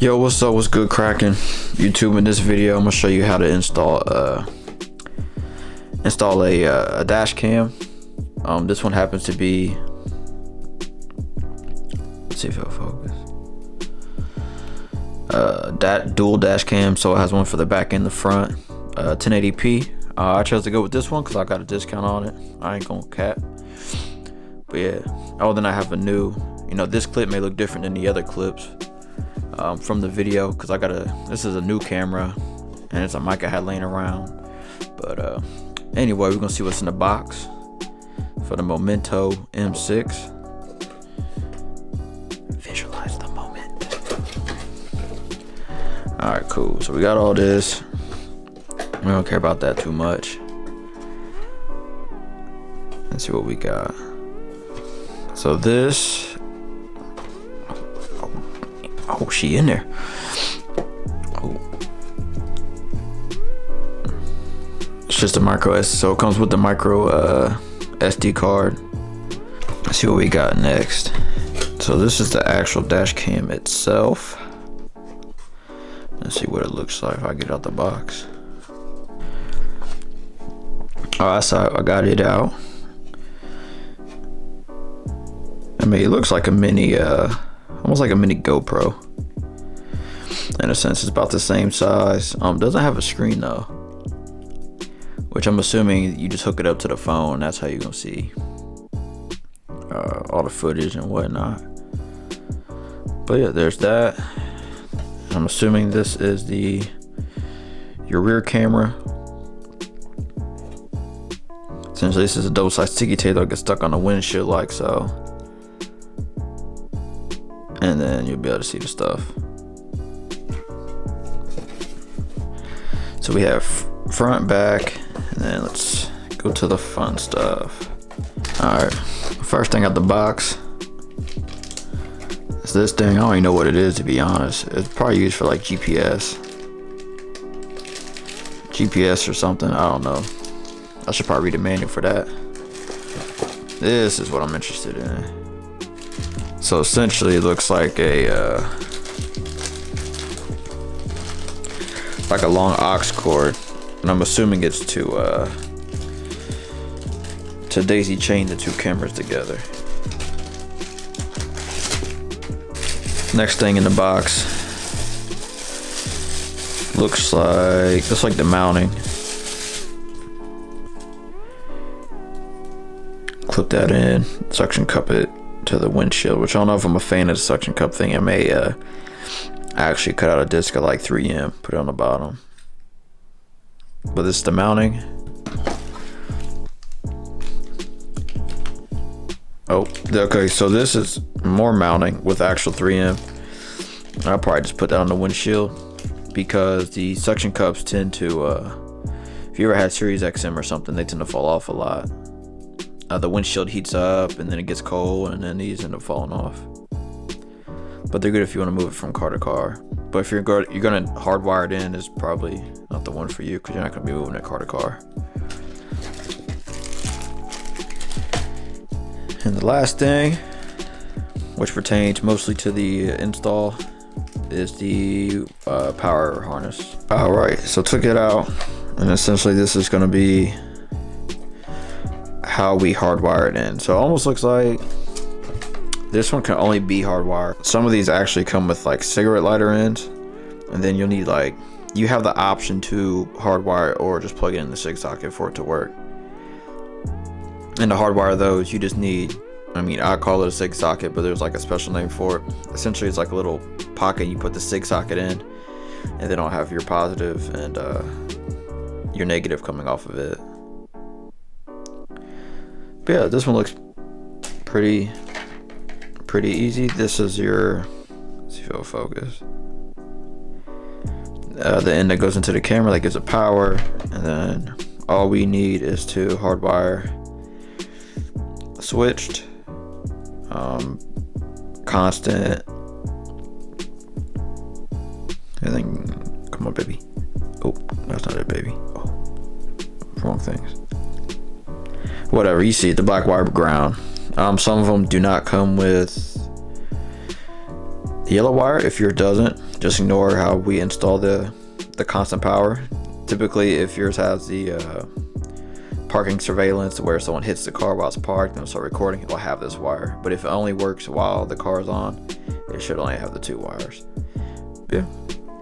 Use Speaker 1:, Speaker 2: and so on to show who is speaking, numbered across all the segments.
Speaker 1: Yo, what's up? What's good, cracking YouTube? In this video, I'm gonna show you how to install a dash cam. This one happens to be, let's see if it'll focus. That dual dash cam, so it has one for the back and the front. 1080p. I chose to go with this one because I got a discount on it. I ain't gonna cap. But yeah, other than I have a new, this clip may look different than the other clips from the video because this is a new camera and it's a mic I had laying around. But anyway, we're gonna see what's in the box for the Momento M6. Visualize the moment. All right, cool. So we got all this. We don't care about that too much. Let's see what we got. So this, oh, she in there. Oh, it's just a micro S, so it comes with the micro SD card. Let's see what we got next. So this is the actual dash cam itself. Let's see what it looks like if I get out the box. Alright, so I got it out. I mean, it looks like a mini, almost like a mini GoPro. In a sense, it's about the same size. Doesn't have a screen though, which I'm assuming you just hook it up to the phone. That's how you're gonna see all the footage and whatnot. But yeah, there's that. I'm assuming this is your rear camera. Essentially, this is a double-sided sticky tape that gets stuck on the windshield like so. And then you'll be able to see the stuff. So we have front, back, and then let's go to the fun stuff. Alright, first thing out the box is this thing. I don't even know what it is, to be honest. It's probably used for like GPS or something, I don't know. I should probably read the manual for that. This is what I'm interested in. So essentially, it looks like a long aux cord, and I'm assuming it's to daisy chain the two cameras together. Next thing in the box looks like the mounting. Clip that in, suction cup it to the windshield, which I don't know if I'm a fan of the suction cup thing. I may actually cut out a disc of like 3M, put it on the bottom. But this is the mounting. Oh, okay, so this is more mounting with actual 3M. I'll probably just put that on the windshield because the suction cups tend to, if you ever had Series XM or something, they tend to fall off a lot. The windshield heats up and then it gets cold and then these end up falling off. But they're good if you want to move it from car to car. But if you're gonna hardwire it in, it's probably not the one for you because you're not gonna be moving it car to car. And the last thing, which pertains mostly to the install, is the power harness. Alright, so took it out, and essentially this is gonna be how we hardwire it in. So it almost looks like this one can only be hardwired. Some of these actually come with like cigarette lighter ends, and then you'll need you have the option to hardwire or just plug it in the SIG socket for it to work. And to hardwire those, you just need, I call it a SIG socket, but there's like a special name for it. Essentially, it's like a little pocket. You put the SIG socket in, and then I'll have your positive and your negative coming off of it. But yeah, this one looks pretty easy. This is your, let's see if it'll focus. The end that goes into the camera that gives it power, and then all we need is to hardwire switched, constant, and then come on, baby. Oh, that's not it, baby. Oh, wrong things. Whatever, you see the black wire ground. Some of them do not come with The yellow wire, if yours doesn't, just ignore how we install the constant power. Typically, if yours has the parking surveillance where someone hits the car while it's parked and it'll start recording, it'll have this wire. But if it only works while the car's on, it should only have the 2 wires. Yeah,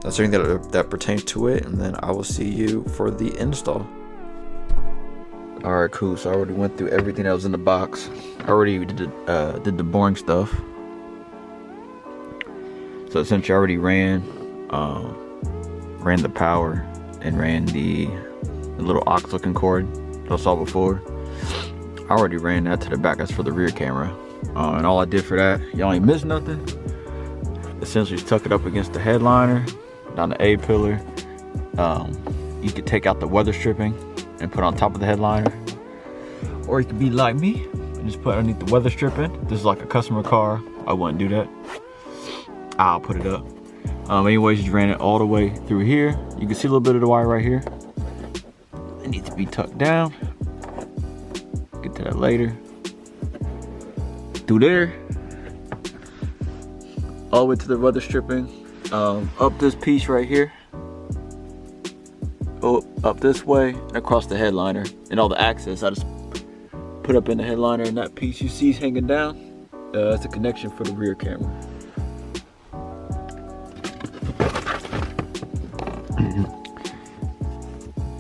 Speaker 1: that's everything that pertains to it, and then I will see you for the install. Alright, cool. So I already went through everything that was in the box. I already did the boring stuff. So essentially I already ran the power and ran the little aux looking cord that I saw before. I already ran that to the back. That's for the rear camera. And all I did for that, y'all ain't missed nothing. Essentially just tuck it up against the headliner, down the A-pillar. You could take out the weather stripping and put on top of the headliner. Or you could be like me and just put underneath the weather stripping. This is like a customer car. I wouldn't do that. I'll put it up. Anyways, you just ran it all the way through here. You can see a little bit of the wire right here. It needs to be tucked down. Get to that later. Through there. All the way to the weather stripping. Up this piece right here. Up this way and across the headliner. And all the access I just put up in the headliner, and that piece you see hanging down, that's a connection for the rear camera.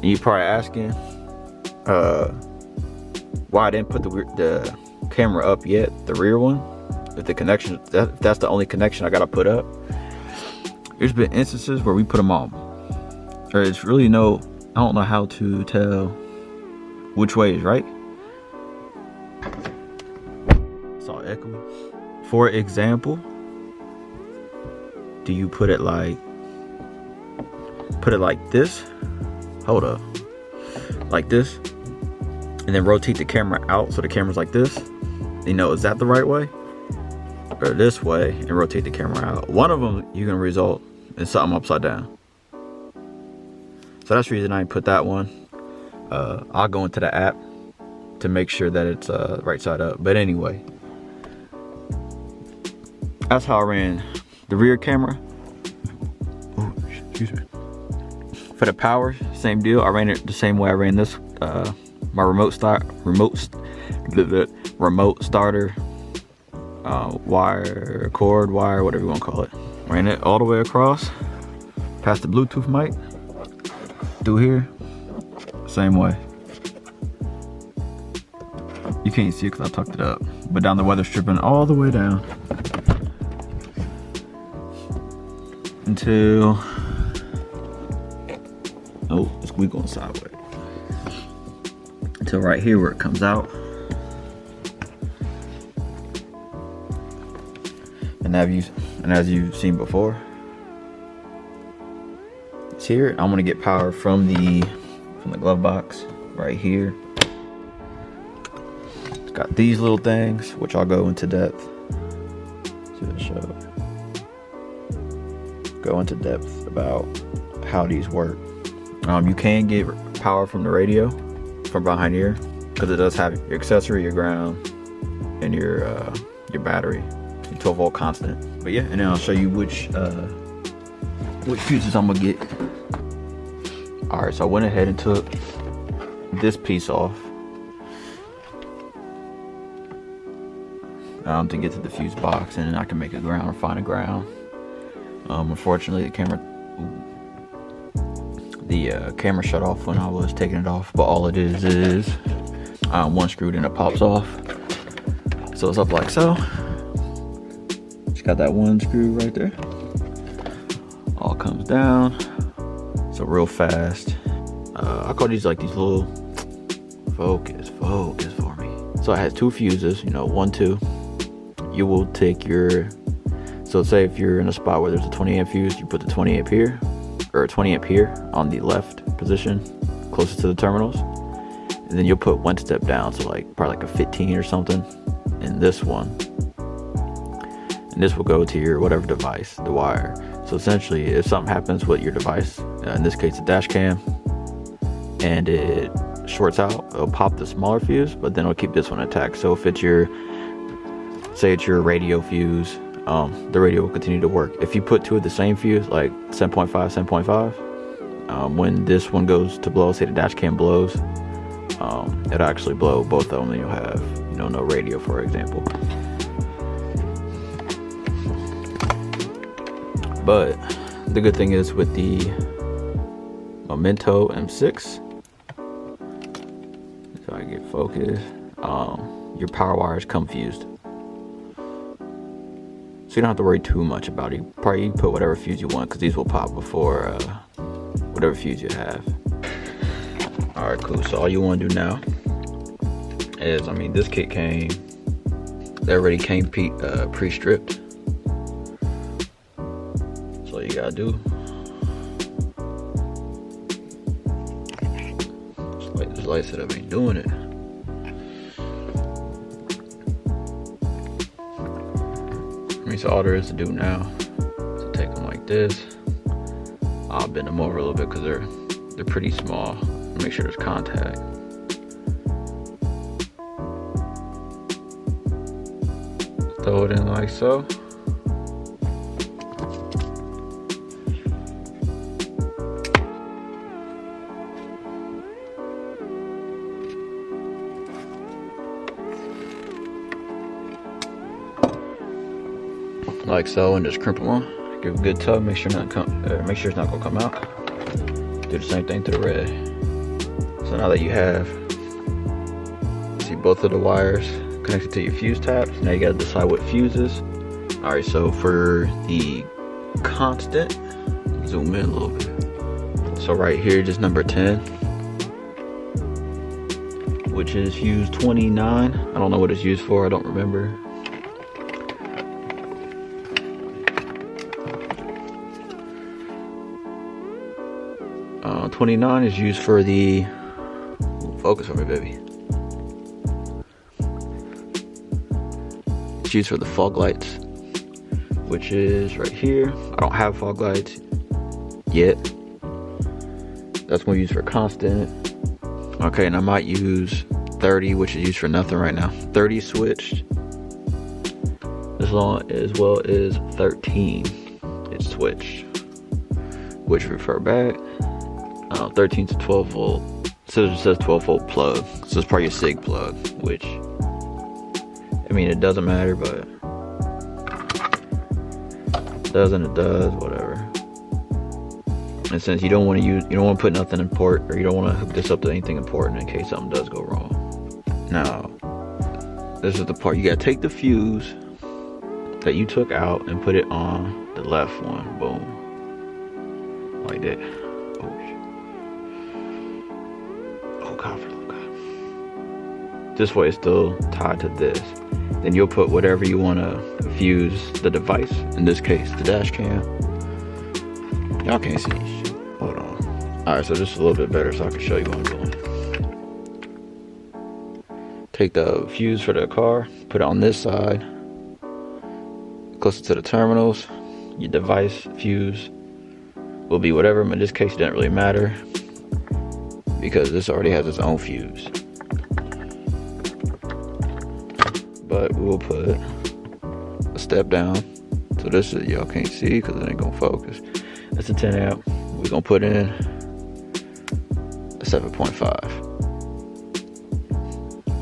Speaker 1: And you're probably asking why I didn't put the camera up yet, the rear one. If the connection, if that's the only connection I gotta put up. There's been instances where we put them on, or it's really I don't know how to tell which way is right. It's all echoey. For example, do you put it like this? Hold up. Like this. And then rotate the camera out so the camera's like this. Is that the right way? Or this way and rotate the camera out. One of them you're gonna result in something upside down. So that's the reason I put that one. I'll go into the app to make sure that it's right side up. But anyway, that's how I ran the rear camera. Oh, excuse me. For the power, same deal. I ran it the same way I ran this. My remote starter wire, cord wire, whatever you want to call it. Ran it all the way across, past the Bluetooth mic, through here, same way. You can't see it because I tucked it up, but down the weather stripping all the way down until we going sideways until right here where it comes out. And as you've seen before, it's here. I'm gonna get power from the glove box right here. It's got these little things, which I'll go into depth. See what it shows. Go into depth about how these work. You can get power from the radio from behind here because it does have your accessory, your ground, and your battery. 12 volt constant. But yeah, and then I'll show you which fuses I'm gonna get. All right, so I went ahead and took this piece off to get to the fuse box, and then I can make a ground or find a ground. Unfortunately, the camera shut off when I was taking it off, but all it is one screw and it pops off. So it's up like so. Just got that one screw right there. All comes down. So real fast. I call these like these little focus for me. So it has 2 fuses, 1, 2. You will take so say if you're in a spot where there's a 20 amp fuse, you put the 20 amp here, or 20 amp here on the left position, closest to the terminals. And then you'll put 1 step down, so probably like a 15 or something in this one. And this will go to your whatever device, the wire. So essentially, if something happens with your device, in this case a dash cam, and it shorts out, it'll pop the smaller fuse, but then it'll keep this one intact. So if it's say it's your radio fuse,
Speaker 2: the radio will continue to work. If you put two of the same fuse, like 7.5, 7.5, when this one goes to blow, say the dash cam blows, it'll actually blow both of them, and you'll have, you know, no radio, for example. But the good thing is with the Momento M6, so I get focused, your power wires come fused, so you don't have to worry too much about it. You can put whatever fuse you want, because these will pop before whatever fuse you have. Alright, cool. So all you want to do now is, I mean, this kit came, they already came pre-stripped. So all you gotta do, this light setup ain't doing it. So all there is to do now is to take them like this. I'll bend them over a little bit because they're pretty small. Make sure there's contact. Throw it in like so. Like so, and just crimp them on. Give a good tug. Make sure it's not gonna come out. Do the same thing to the red. So now that you have, see both of the wires connected to your fuse taps, now you gotta decide what fuses. All right, so for the constant, zoom in a little bit. So right here, just number 10, which is fuse 29. I don't know what it's used for. I don't remember. 29 is used for the, focus on me, baby. It's used for the fog lights, which is right here. I don't have fog lights yet. That's what we use for constant. Okay, and I might use 30, which is used for nothing right now. 30 switched, as well as 13. It's switched, which refer back. 13 to 12 volt. So it says 12 volt plug. So it's probably a SIG plug, which, I mean, it doesn't matter, but it does and it does, whatever. And since you don't want to put nothing in port, or you don't want to hook this up to anything important in case something does go wrong. Now, this is the part, you gotta take the fuse that you took out and put it on the left one. Boom. Like that. This way it's still tied to this. Then you'll put whatever you want to fuse the device, in this case the dash cam. Y'all can't see shit. Hold on. Alright, so just a little bit better so I can show you what I'm doing. Take the fuse for the car, put it on this side, closer to the terminals. Your device fuse will be whatever, but in this case it doesn't really matter because this already has its own fuse. But we will put a step down. So this is, y'all can't see because it ain't gonna focus. That's a 10 amp. We're gonna put in a 7.5.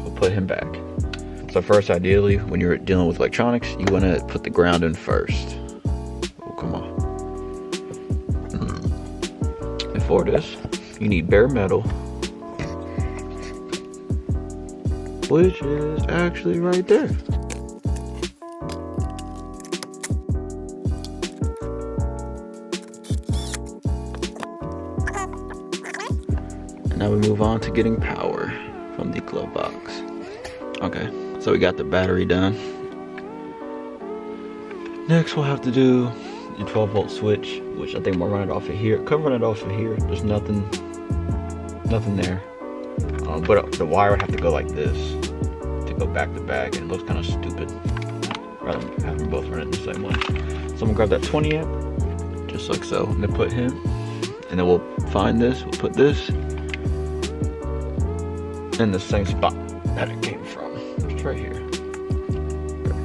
Speaker 2: We'll put him back. So first, ideally, when you're dealing with electronics, you wanna put the ground in first. Oh, come on. And for this, you need bare metal, which is actually right there. And now we move on to getting power from the glove box. Okay, so we got the battery done. Next we'll have to do your 12 volt switch, which I think I'm gonna run it off of here. Could run it off of here. There's nothing there. But the wire would have to go like this to go back to back, and it looks kind of stupid rather than having them both run it the same way. So I'm gonna grab that 20 amp, just like so, and then put him, and then we'll find this, we'll put this in the same spot that it came from, just right here.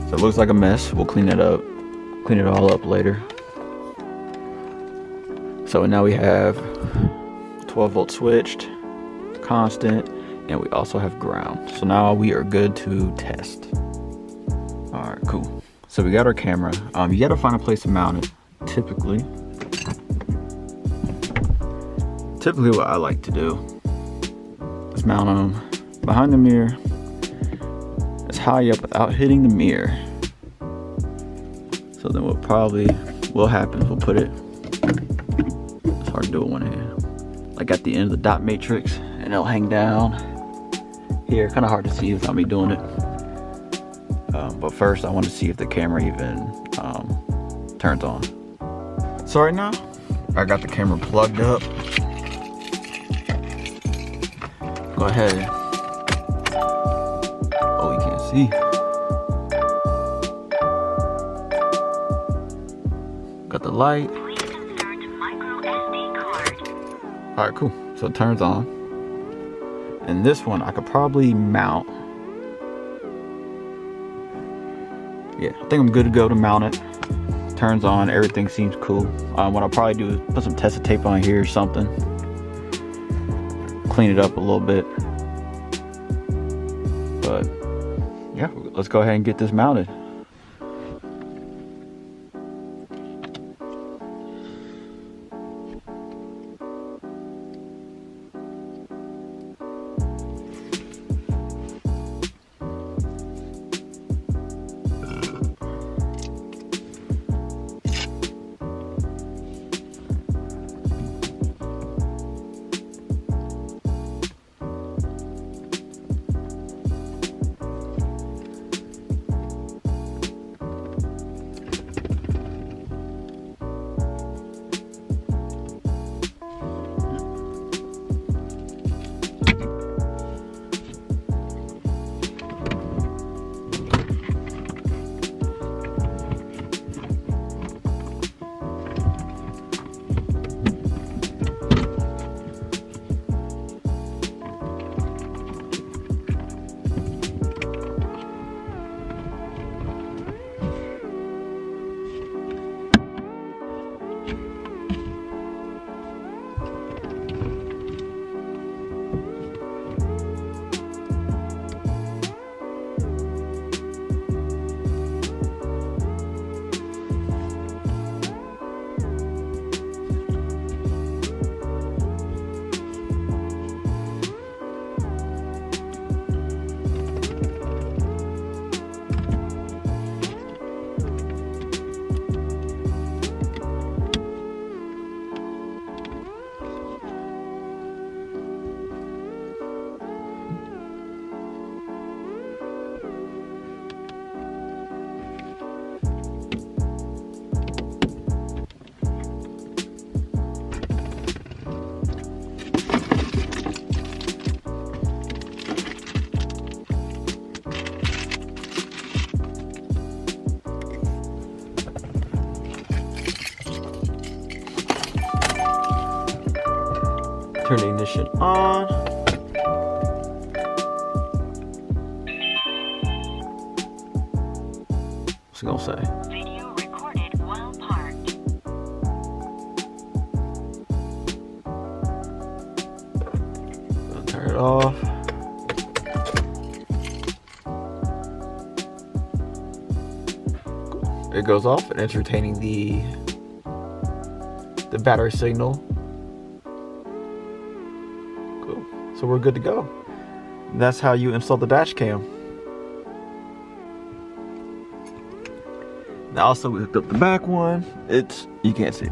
Speaker 2: So it looks like a mess, we'll clean it up clean it all up later. So now we have 12 volt switched, constant, and we also have ground. So now we are good to test. All right, cool. So we got our camera. You gotta find a place to mount it. Typically what I like to do is mount them behind the mirror, as high up without hitting the mirror. So then what probably will happen is we'll put it, it's hard to do it with one hand, like at the end of the dot matrix, and it'll hang down here. Kind of hard to see without me doing it. But first I want to see if the camera even turns on. So right now I got the camera plugged up. Go ahead. Oh, you can't see. Got the light. All right, cool. So it turns on. And this one I could probably mount. Yeah, I think I'm good to go to mount it. Turns on, everything seems cool. What I'll probably do is put some Tessa tape on here or something. Clean it up a little bit. But yeah, let's go ahead and get this mounted. Turn the ignition on. What's it gonna say?
Speaker 3: Video recorded while parked.
Speaker 2: I'll turn it off. It goes off and entertaining the battery signal. Cool. So we're good to go. And that's how you install the dash cam. Now also we hooked up the back one. You can't see it.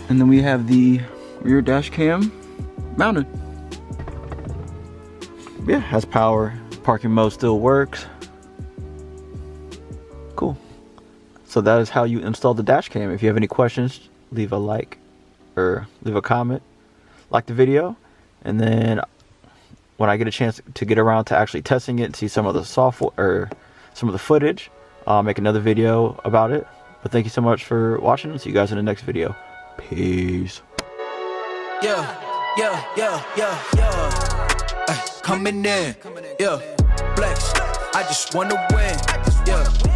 Speaker 2: And then we have the rear dash cam mounted. Yeah, has power. Parking mode still works. Cool. So that is how you install the dash cam. If you have any questions, leave a like or leave a comment, like the video, and then when I get a chance to get around to actually testing it and see some of the software or some of the footage, I'll make another video about it. But thank you so much for watching. See you guys in the next video. Peace.
Speaker 4: Yeah. Ay, coming in, yeah. Flex, I just wanna win, yeah.